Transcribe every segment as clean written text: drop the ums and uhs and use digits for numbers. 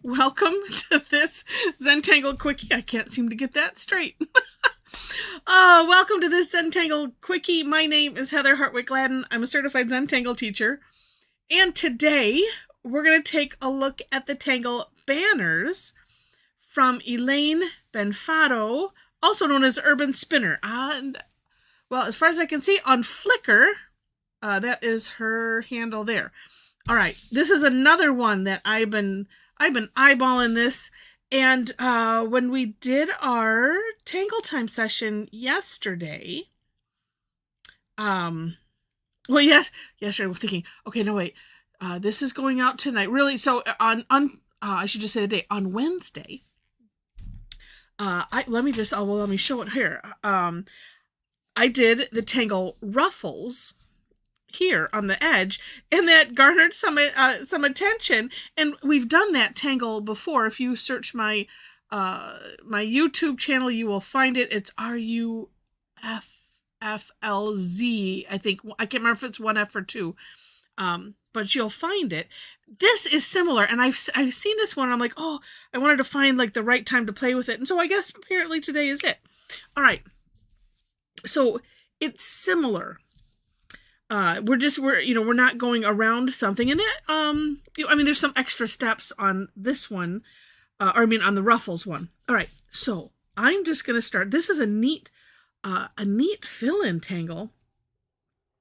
Welcome to this Zentangle Quickie. I can't seem to get that straight. Welcome to this Zentangle Quickie. My name is Heather Hartwick Gladden. I'm a certified Zentangle teacher. And today we're going to take a look at the Tangle banners from Elaine Benfatto, also known as Urbanspinner. And, well, as far as I can see on Flickr, that is her handle there. All right, this is another one that I've been eyeballing this, and when we did our Tangle Time session yesterday, yesterday we're thinking, okay, no wait, this is going out tonight, really. So on I should just say the day on Wednesday. Let me show it here. I did the Tangle ruffles here on the edge, and that garnered some attention, and we've done that tangle before. If you search my YouTube channel, you will find it. It's RUFFLZ. I think, I can't remember if it's one F or two, but you'll find it. This is similar, and I've seen this one, and I'm like, oh, I wanted to find like the right time to play with it, and so I guess apparently today is it. All right, so it's similar. We're not going around something, and that there's some extra steps on this one, on the ruffles one. All right, so I'm just gonna start. This is a neat fill-in tangle.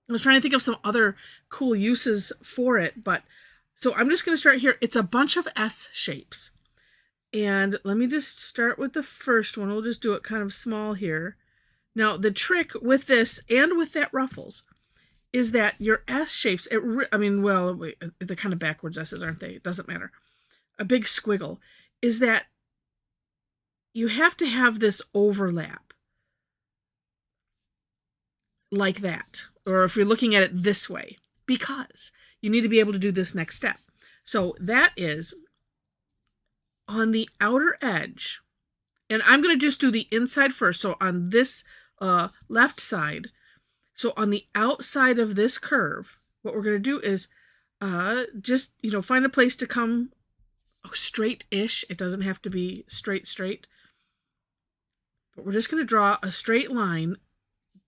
I was trying to think of some other cool uses for it, but so I'm just gonna start here. It's a bunch of S shapes, and let me just start with the first one. We'll just do it kind of small here. Now the trick with this and with that ruffles is that your S shapes, they're kind of backwards S's, aren't they? It doesn't matter. A big squiggle is that you have to have this overlap like that, or if you're looking at it this way, because you need to be able to do this next step. So that is on the outer edge, and I'm going to just do the inside first. So on this left side, so on the outside of this curve, what we're going to do is just, find a place to come straight-ish. It doesn't have to be straight. But we're just going to draw a straight line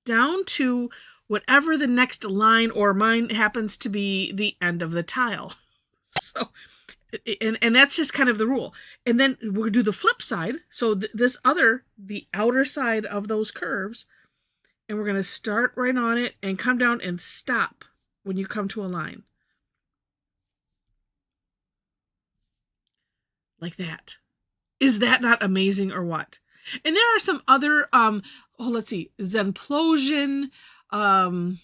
down to whatever the next line, or mine happens to be the end of the tile. So, and that's just kind of the rule. And then we're going to do the flip side. So the outer side of those curves, and we're going to start right on it and come down and stop when you come to a line. Like that. Is that not amazing or what? And there are some other, let's see, Zenplosion, and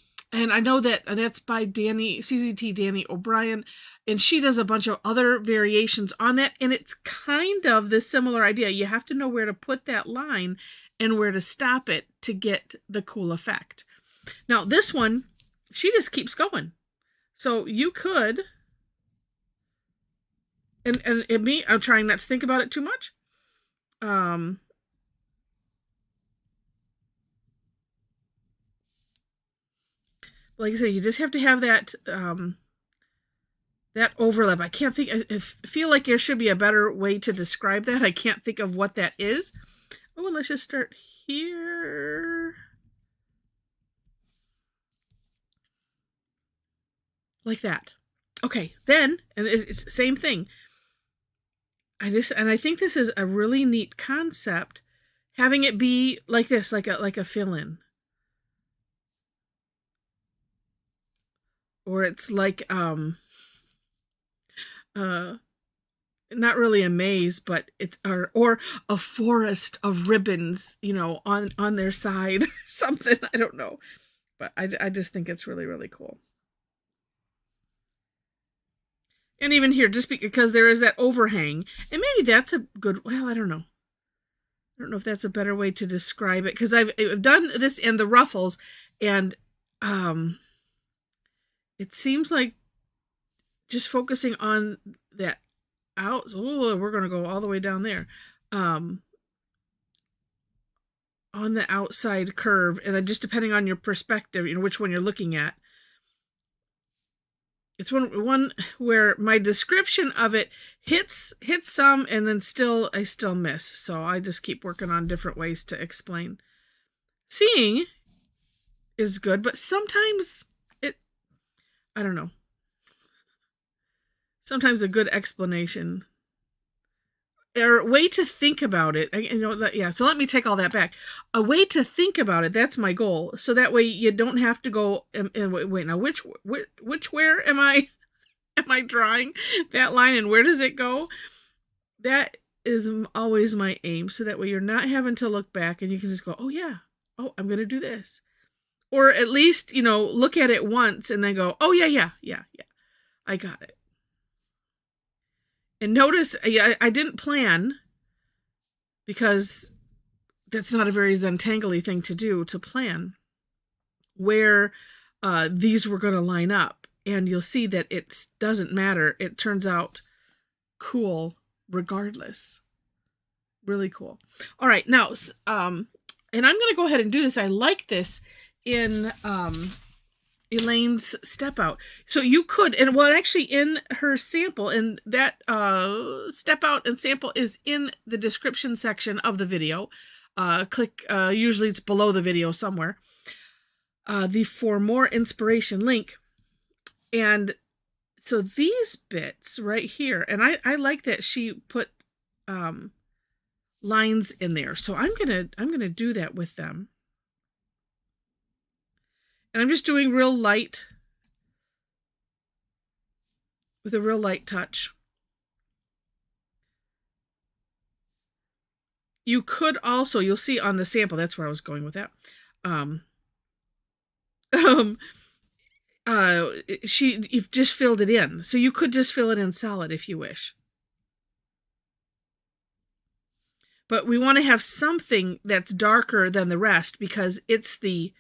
I know that's by CZT Danny O'Brien, and she does a bunch of other variations on that, and it's kind of the similar idea. You have to know where to put that line and where to stop it to get the cool effect. Now this one, she just keeps going. So you could, and me, I'm trying not to think about it too much. Like I said, you just have to have that that overlap. I can't think. I feel like there should be a better way to describe that. I can't think of what that is. Oh, let's just start here. Like that. Okay, then, and it's the same thing. I think this is a really neat concept, having it be like this, like a fill-in. Or it's like not really a maze, but it's or a forest of ribbons, on their side, something. I don't know, but I just think it's really, really cool. And even here, just because there is that overhang, and maybe that's a good. Well, I don't know. I don't know if that's a better way to describe it, because I've done this in the ruffles, and it seems like just focusing on that out. Oh, we're going to go all the way down there. On the outside curve, and then just depending on your perspective, which one you're looking at, it's one where my description of it hits some, and then I still miss. So I just keep working on different ways to explain. Seeing is good, but sometimes I don't know. Sometimes a good explanation or a way to think about it. So let me take all that back. A way to think about it. That's my goal. So that way you don't have to go and wait. Now, where am I drawing that line, and where does it go? That is always my aim. So that way you're not having to look back, and you can just go, oh yeah, oh, I'm going to do this. Or at least, look at it once and then go, oh yeah, I got it. And notice, I didn't plan, because that's not a very Zentangle thing to do, to plan where these were going to line up. And you'll see that it doesn't matter. It turns out cool regardless. Really cool. All right, now, and I'm going to go ahead and do this. I like this in Elaine's step out. So you could, and well, actually in her sample, and that step out and sample is in the description section of the video. Click, usually it's below the video somewhere, the For More Inspiration link. And so these bits right here, and I like that she put lines in there. So I'm gonna do that with them. And I'm just doing real light, with a real light touch. You could also, you'll see on the sample, that's where I was going with that. You've just filled it in. So you could just fill it in solid if you wish. But we want to have something that's darker than the rest, because it's the,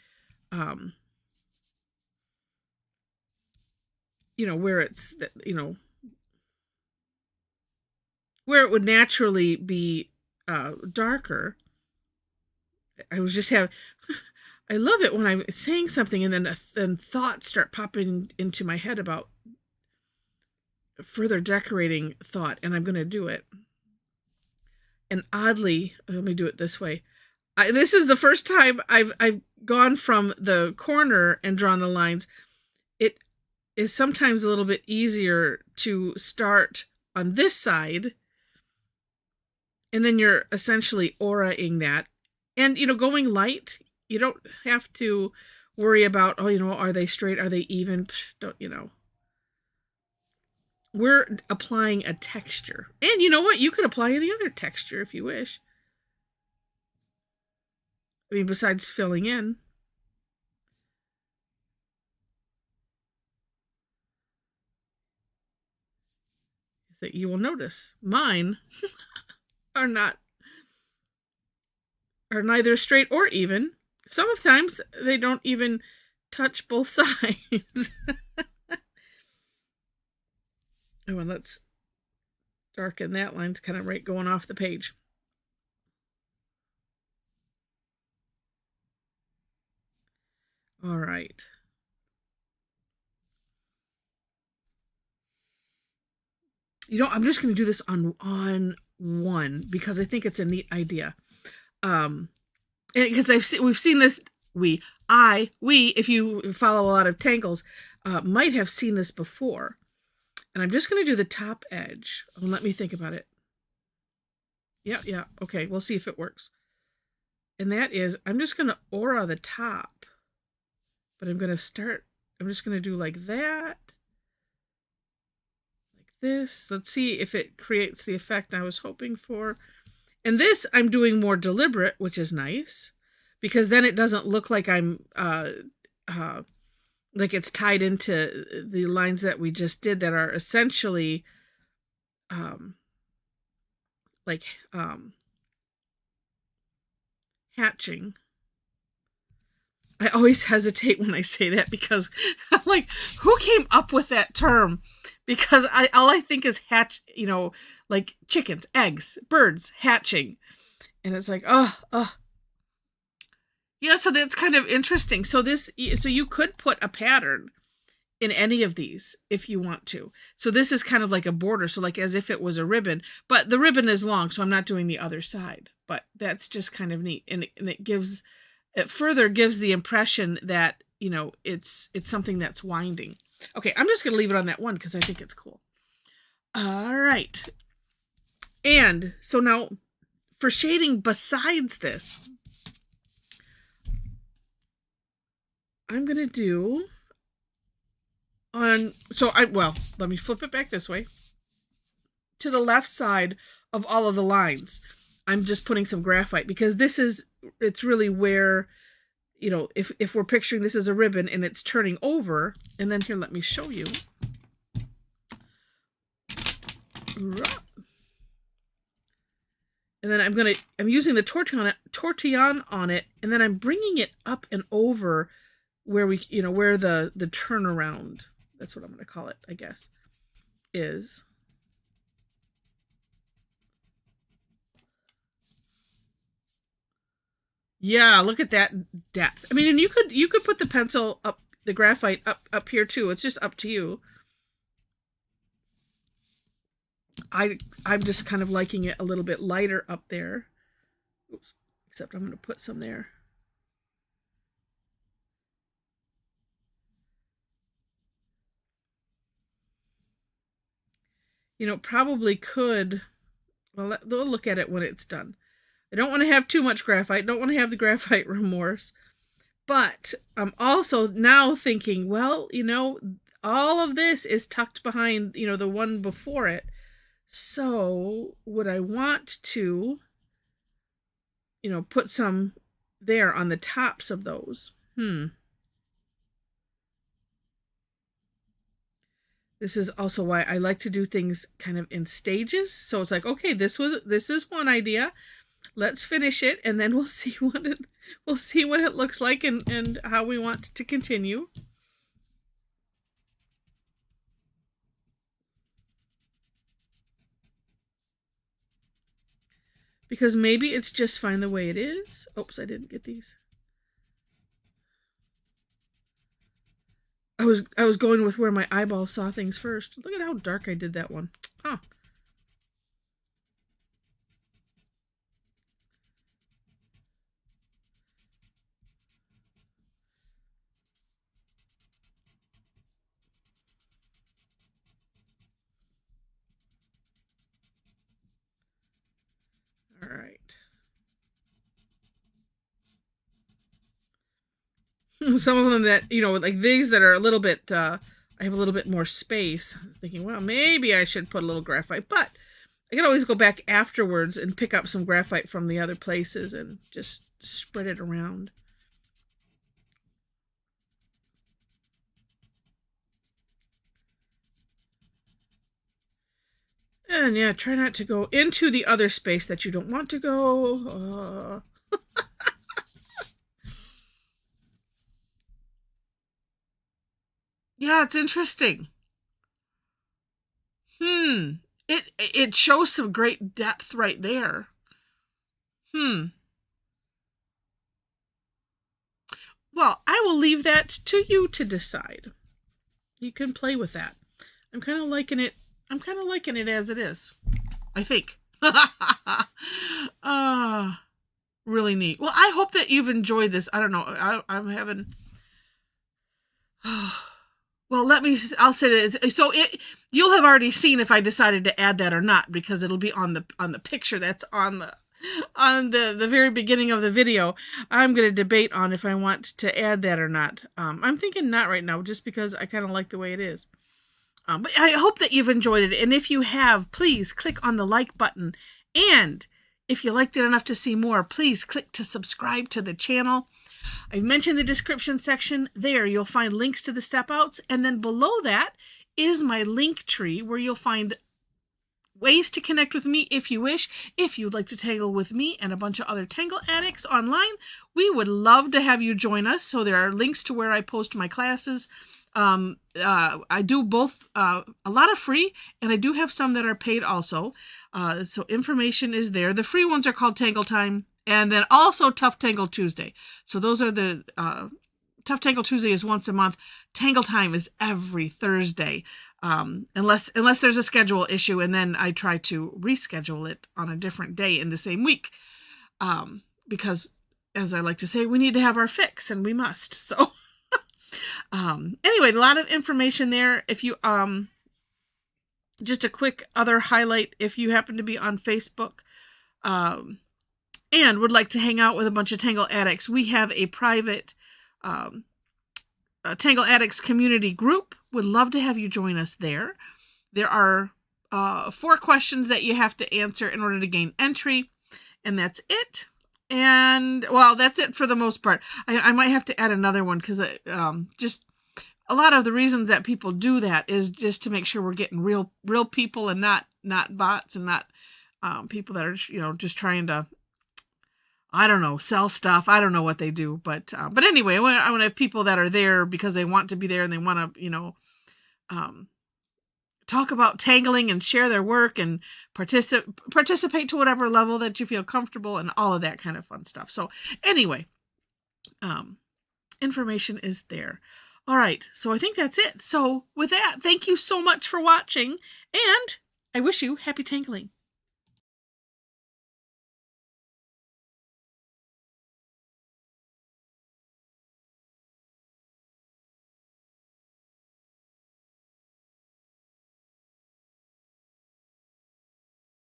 where it's, where it would naturally be darker. I was just I love it when I'm saying something and then thoughts start popping into my head about further decorating thought, and I'm going to do it. And oddly, let me do it this way. This is the first time I've gone from the corner and drawn the lines. It is sometimes a little bit easier to start on this side, and then you're essentially auraing that. And, going light, you don't have to worry about, are they straight? Are they even? We're applying a texture. And you know what? You could apply any other texture if you wish. I mean, besides filling in. That you will notice mine are neither straight or even. Sometimes they don't even touch both sides. Oh, and let's darken that line. It's kind of right going off the page. All right. I'm just going to do this on one, because I think it's a neat idea. Because we've seen this, we, if you follow a lot of tangles, might have seen this before. And I'm just going to do the top edge. Let me think about it. Yeah. Okay, we'll see if it works. And that is, I'm just going to aura the top. But I'm just going to do like that. Like this. Let's see if it creates the effect I was hoping for. And this I'm doing more deliberate, which is nice, because then it doesn't look like I'm like it's tied into the lines that we just did that are essentially hatching. I always hesitate when I say that, because I'm like, who came up with that term? Because all I think is hatch, like chickens, eggs, birds hatching. And it's like, oh. Yeah, so that's kind of interesting. So you could put a pattern in any of these if you want to. So this is kind of like a border, so like as if it was a ribbon, but the ribbon is long, so I'm not doing the other side. But that's just kind of neat, and it further gives the impression that, you know, it's something that's winding. Okay, I'm just going to leave it on that one because I think it's cool. All right. And so now for shading besides this, I'm going to do let me flip it back this way. To the left side of all of the lines, I'm just putting some graphite because it's really where, you know, if we're picturing this as a ribbon and it's turning over, and then here, let me show you. And then I'm using the tortillon on it, and then I'm bringing it up and over where where the turnaround, that's what I'm going to call it, I guess, is. Yeah, look at that depth. I mean, and you could put the pencil up, the graphite up here too. It's just up to you. I'm just kind of liking it a little bit lighter up there. Oops. Except I'm going to put some there. You know, probably could, well, we'll look at it when it's done. I don't want to have too much graphite. Don't want to have the graphite remorse. But I'm also now thinking, well, you know, all of this is tucked behind, you know, the one before it. So would I want to, you know, put some there on the tops of those? This is also why I like to do things kind of in stages. So it's like, okay, this is one idea. Let's finish it, and then we'll see what it looks like and how we want to continue. Because maybe it's just fine the way it is. Oops, I didn't get these. I was going with where my eyeball saw things first. Look at how dark I did that one. Huh. All right. Some of them that, you know, like these that are a little bit, I have a little bit more space. I was thinking, well, maybe I should put a little graphite, but I can always go back afterwards and pick up some graphite from the other places and just spread it around. And yeah, try not to go into the other space that you don't want to go. Yeah, it's interesting. It shows some great depth right there. Well, I will leave that to you to decide. You can play with that. I'm kind of liking it. I'm kind of liking it as it is, I think. Really neat. Well, I hope that you've enjoyed this. I don't know. I'm having... Well, I'll say that. So you'll have already seen if I decided to add that or not, because it'll be on the picture that's on the very beginning of the video. I'm going to debate on if I want to add that or not. I'm thinking not right now, just because I kind of like the way it is. But I hope that you've enjoyed it. And if you have, please click on the like button. And if you liked it enough to see more, please click to subscribe to the channel. I've mentioned the description section. There you'll find links to the step outs. And then below that is my link tree, where you'll find ways to connect with me if you wish. If you'd like to tangle with me and a bunch of other tangle addicts online, we would love to have you join us. So there are links to where I post my classes. I do both, a lot of free, and I do have some that are paid also. So information is there. The free ones are called Tangle Time, and then also Tough Tangle Tuesday. So those are the Tough Tangle Tuesday is once a month. Tangle Time is every Thursday, unless there's a schedule issue, and then I try to reschedule it on a different day in the same week, because, as I like to say, we need to have our fix, and we must. So, anyway, a lot of information there. If you just a quick other highlight, if you happen to be on Facebook, and would like to hang out with a bunch of Tangle addicts, we have a private Tangle Addicts community group. Would love to have you join us there. There are 4 questions that you have to answer in order to gain entry, and that's it. And, well, that's it for the most part. I might have to add another one, because just a lot of the reasons that people do that is just to make sure we're getting real people, and not bots, and not people that are, just trying to, I don't know, sell stuff. I don't know what they do, but anyway, I want to have people that are there because they want to be there, and they want to, talk about tangling and share their work and participate to whatever level that you feel comfortable, and all of that kind of fun stuff. So anyway, information is there. All right, so I think that's it. So with that, thank you so much for watching, and I wish you happy tangling.